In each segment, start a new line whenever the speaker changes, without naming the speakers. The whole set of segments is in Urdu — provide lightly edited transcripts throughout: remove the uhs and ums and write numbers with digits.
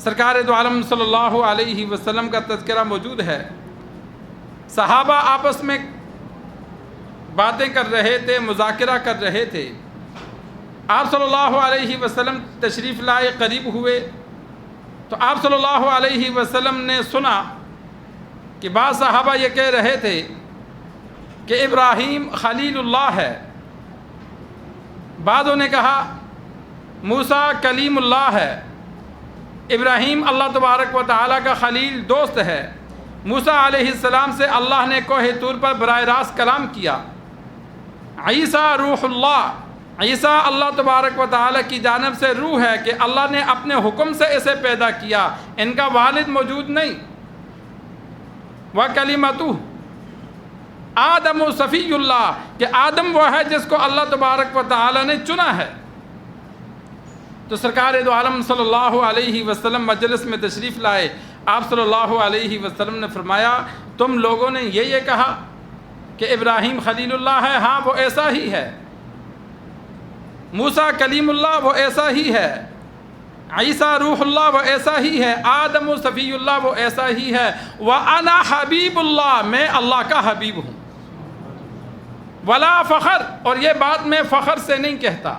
سرکار دو عالم صلی اللہ علیہ وسلم کا تذکرہ موجود ہے۔ صحابہ آپس میں باتیں کر رہے تھے، مذاکرہ کر رہے تھے۔ آپ صلی اللہ علیہ وسلم تشریف لائے، قریب ہوئے تو آپ صلی اللہ علیہ وسلم نے سنا کہ بعض صحابہ یہ کہہ رہے تھے کہ ابراہیم خلیل اللہ ہے، بعضوں نے کہا موسیٰ کلیم اللہ ہے، ابراہیم اللہ تبارک و تعالیٰ کا خلیل دوست ہے، موسیٰ علیہ السلام سے اللہ نے کوہ طور پر براہ راست کلام کیا، عیسیٰ روح اللہ، عیسیٰ اللہ تبارک و تعالیٰ کی جانب سے روح ہے کہ اللہ نے اپنے حکم سے اسے پیدا کیا، ان کا والد موجود نہیں، وَكَلِمَتُهُ آدم و صفی اللہ، کہ آدم وہ ہے جس کو اللہ تبارک و تعالیٰ نے چنا ہے۔ تو سرکار دو عالم صلی اللہ علیہ وسلم مجلس میں تشریف لائے، آپ صلی اللہ علیہ وسلم نے فرمایا تم لوگوں نے یہ کہا کہ ابراہیم خلیل اللہ ہے، ہاں وہ ایسا ہی ہے، موسیٰ کلیم اللہ وہ ایسا ہی ہے، عیسیٰ روح اللہ وہ ایسا ہی ہے، آدم و صفی اللہ وہ ایسا ہی ہے، وَأَنَا حبیب اللہ، میں اللہ کا حبیب ہوں، ولا فخر، اور یہ بات میں فخر سے نہیں کہتا۔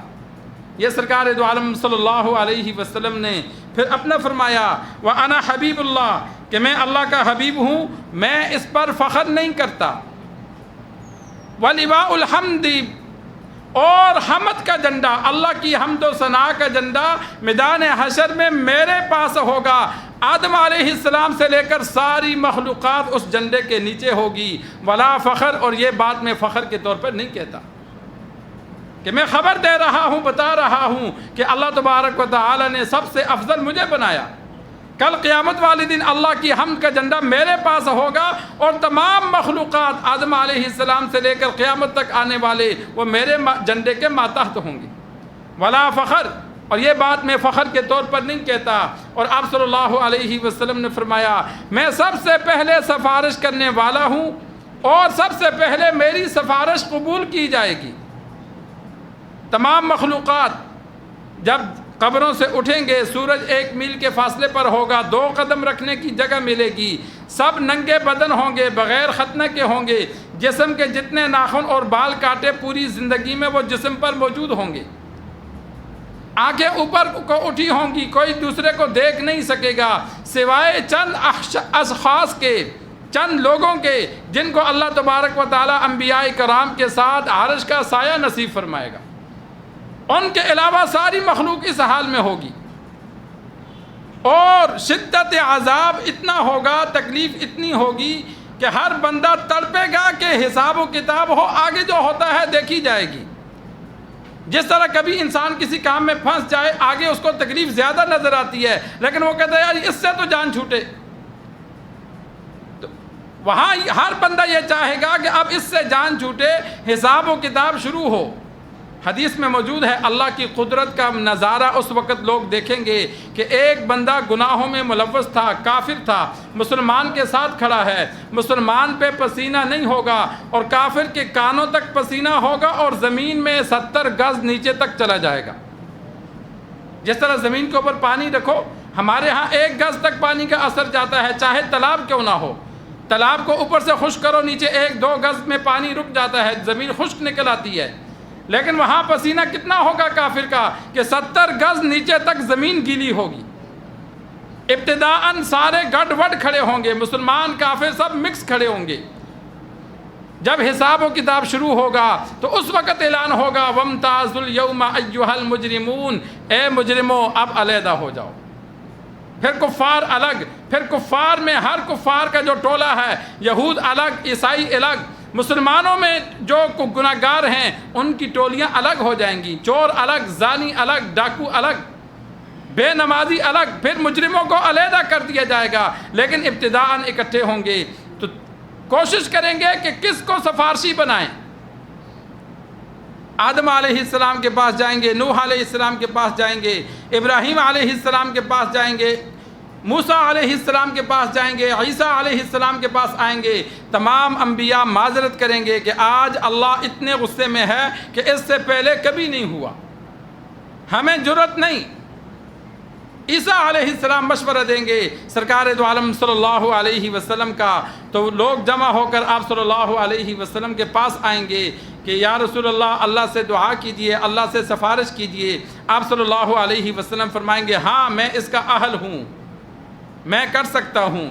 یہ سرکار دو عالم صلی اللہ علیہ وسلم نے پھر اپنا فرمایا وَأَنَا حبیب اللہ، کہ میں اللہ کا حبیب ہوں، میں اس پر فخر نہیں کرتا۔ وَلِوَاءُ الْحَمْدِ، اور حمد کا جھنڈا، اللہ کی حمد و ثنا کا جھنڈا میدان حشر میں میرے پاس ہوگا، آدم علیہ السلام سے لے کر ساری مخلوقات اس جھنڈے کے نیچے ہوگی، ولا فخر، اور یہ بات میں فخر کے طور پر نہیں کہتا کہ میں خبر دے رہا ہوں، بتا رہا ہوں کہ اللہ تبارک و تعالی نے سب سے افضل مجھے بنایا، کل قیامت والے دن اللہ کی حمد کا جھنڈا میرے پاس ہوگا، اور تمام مخلوقات آدم علیہ السلام سے لے کر قیامت تک آنے والے وہ میرے جھنڈے کے ماتحت ہوں گے، ولا فخر، اور یہ بات میں فخر کے طور پر نہیں کہتا۔ اور آپ صلی اللہ علیہ وسلم نے فرمایا میں سب سے پہلے سفارش کرنے والا ہوں، اور سب سے پہلے میری سفارش قبول کی جائے گی۔ تمام مخلوقات جب قبروں سے اٹھیں گے، سورج 1 میل کے فاصلے پر ہوگا، 2 قدم رکھنے کی جگہ ملے گی، سب ننگے بدن ہوں گے، بغیر ختنہ کے ہوں گے، جسم کے جتنے ناخن اور بال کاٹے پوری زندگی میں وہ جسم پر موجود ہوں گے، آنکھیں اوپر کو اٹھی ہوں گی، کوئی دوسرے کو دیکھ نہیں سکے گا سوائے چند اشخاص کے، چند لوگوں کے جن کو اللہ تبارک و تعالی انبیاء کرام کے ساتھ عرش کا سایہ نصیب فرمائے گا، ان کے علاوہ ساری مخلوق اس حال میں ہوگی، اور شدت عذاب اتنا ہوگا، تکلیف اتنی ہوگی کہ ہر بندہ تڑپے گا کہ حساب و کتاب ہو، آگے جو ہوتا ہے دیکھی جائے گی۔ جس طرح کبھی انسان کسی کام میں پھنس جائے، آگے اس کو تکلیف زیادہ نظر آتی ہے، لیکن وہ کہتا ہے یار اس سے تو جان چھوٹے، تو وہاں ہر بندہ یہ چاہے گا کہ اب اس سے جان چھوٹے، حساب و کتاب شروع ہو۔ حدیث میں موجود ہے اللہ کی قدرت کا نظارہ اس وقت لوگ دیکھیں گے کہ ایک بندہ گناہوں میں ملوث تھا، کافر تھا، مسلمان کے ساتھ کھڑا ہے، مسلمان پہ پسینہ نہیں ہوگا، اور کافر کے کانوں تک پسینہ ہوگا، اور زمین میں 70 گز نیچے تک چلا جائے گا۔ جس طرح زمین کے اوپر پانی رکھو، ہمارے ہاں 1 گز تک پانی کا اثر جاتا ہے، چاہے تالاب کیوں نہ ہو، تالاب کو اوپر سے خشک کرو، نیچے 1-2 گز میں پانی رک جاتا ہے، زمین خشک نکل آتی ہے، لیکن وہاں پسینہ کتنا ہوگا کافر کا کہ 70 گز نیچے تک زمین گیلی ہوگی۔ ابتداءً سارے گڈ وڈ کھڑے ہوں گے، مسلمان کافر سب مکس کھڑے ہوں گے۔ جب حساب و کتاب شروع ہوگا تو اس وقت اعلان ہوگا وَامْتَازُوا الْيَوْمَ أَيُّهَا الْمُجْرِمُونَ، اے مجرموں اب علیحدہ ہو جاؤ۔ پھر کفار الگ، پھر کفار میں ہر کفار کا جو ٹولہ ہے، یہود الگ، عیسائی الگ، مسلمانوں میں جو گناہگار ہیں ان کی ٹولیاں الگ ہو جائیں گی، چور الگ، زانی الگ، ڈاکو الگ، بے نمازی الگ، پھر مجرموں کو علیحدہ کر دیا جائے گا، لیکن ابتداءً اکٹھے ہوں گے تو کوشش کریں گے کہ کس کو سفارشی بنائیں۔ آدم علیہ السلام کے پاس جائیں گے، نوح علیہ السلام کے پاس جائیں گے، ابراہیم علیہ السلام کے پاس جائیں گے، موسیٰ علیہ السلام کے پاس جائیں گے، عیسیٰ علیہ السلام کے پاس آئیں گے، تمام انبیاء معذرت کریں گے کہ آج اللہ اتنے غصے میں ہے کہ اس سے پہلے کبھی نہیں ہوا، ہمیں جرأت نہیں، عیسیٰ علیہ السلام مشورہ دیں گے سرکار دو عالم صلی اللہ علیہ وسلم کا، تو لوگ جمع ہو کر آپ صلی اللہ علیہ وسلم کے پاس آئیں گے کہ یا رسول اللہ، اللہ سے دعا کیجئے، اللہ سے سفارش کیجئے۔ آپ صلی اللہ علیہ وسلم فرمائیں گے ہاں میں اس کا اہل ہوں، میں کر سکتا ہوں۔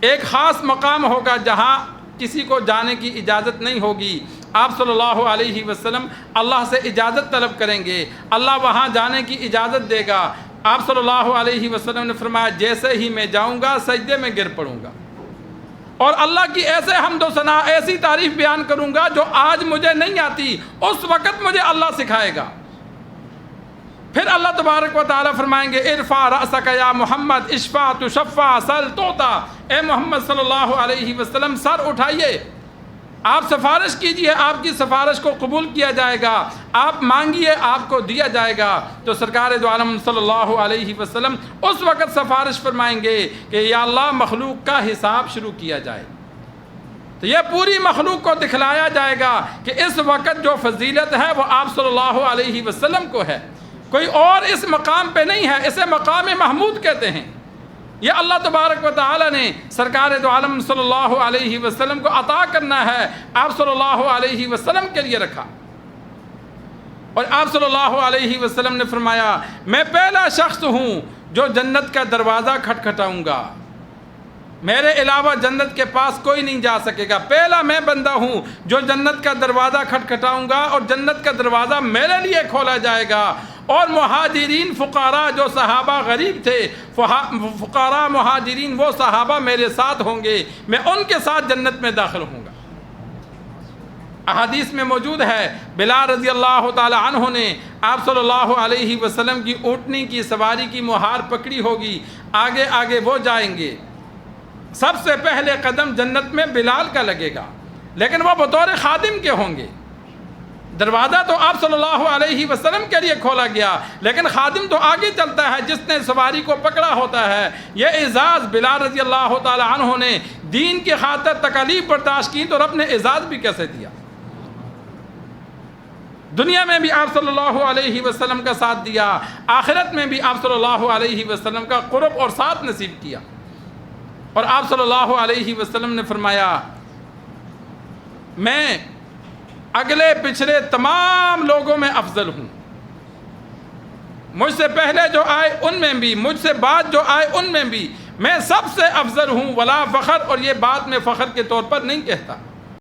ایک خاص مقام ہوگا جہاں کسی کو جانے کی اجازت نہیں ہوگی، آپ صلی اللہ علیہ وسلم اللہ سے اجازت طلب کریں گے، اللہ وہاں جانے کی اجازت دے گا۔ آپ صلی اللہ علیہ وسلم نے فرمایا جیسے ہی میں جاؤں گا سجدے میں گر پڑوں گا اور اللہ کی ایسے حمد و ثنا، ایسی تعریف بیان کروں گا جو آج مجھے نہیں آتی، اس وقت مجھے اللہ سکھائے گا۔ پھر اللہ تبارک و تعالیٰ فرمائیں گے ارفع رأسک یا محمد اشفع تشفع سل توتا، اے محمد صلی اللہ علیہ وسلم سر اٹھائیے، آپ سفارش کیجئے، آپ کی سفارش کو قبول کیا جائے گا، آپ مانگیے آپ کو دیا جائے گا۔ تو سرکار دو عالم صلی اللہ علیہ وسلم اس وقت سفارش فرمائیں گے کہ یا اللہ مخلوق کا حساب شروع کیا جائے۔ تو یہ پوری مخلوق کو دکھلایا جائے گا کہ اس وقت جو فضیلت ہے وہ آپ صلی اللہ علیہ وسلم کو ہے، کوئی اور اس مقام پہ نہیں ہے، اسے مقام محمود کہتے ہیں۔ یہ اللہ تبارک و تعالی نے سرکار دو عالم صلی اللہ علیہ وسلم کو عطا کرنا ہے، آپ صلی اللہ علیہ وسلم کے لیے رکھا۔ اور آپ صلی اللہ علیہ وسلم نے فرمایا میں پہلا شخص ہوں جو جنت کا دروازہ کھٹکھٹاؤں گا، میرے علاوہ جنت کے پاس کوئی نہیں جا سکے گا، پہلا میں بندہ ہوں جو جنت کا دروازہ کھٹکھٹاؤں گا اور جنت کا دروازہ میرے لیے کھولا جائے گا۔ اور مہاجرین فقراء جو صحابہ غریب تھے، فقراء مہاجرین وہ صحابہ میرے ساتھ ہوں گے، میں ان کے ساتھ جنت میں داخل ہوں گا۔ احادیث میں موجود ہے بلال رضی اللہ تعالی عنہ نے آپ صلی اللہ علیہ وسلم کی اونٹنی کی سواری کی مہار پکڑی ہوگی، آگے آگے وہ جائیں گے، سب سے پہلے قدم جنت میں بلال کا لگے گا، لیکن وہ بطور خادم کے ہوں گے۔ دروازہ تو آپ صلی اللہ علیہ وسلم کے لیے کھولا گیا، لیکن خادم تو آگے چلتا ہے جس نے سواری کو پکڑا ہوتا ہے۔ یہ اعزاز بلال رضی اللہ تعالی عنہ نے دین کی خاطر تکالیف برداشت کی تو رب نے اعزاز بھی کیسے دیا۔ دنیا میں بھی آپ صلی اللہ علیہ وسلم کا ساتھ دیا، آخرت میں بھی آپ صلی اللہ علیہ وسلم کا قرب اور ساتھ نصیب کیا۔ اور آپ صلی اللہ علیہ وسلم نے فرمایا میں اگلے پچھلے تمام لوگوں میں افضل ہوں، مجھ سے پہلے جو آئے ان میں بھی، مجھ سے بعد جو آئے ان میں بھی، میں سب سے افضل ہوں، ولا فخر، اور یہ بات میں فخر کے طور پر نہیں کہتا۔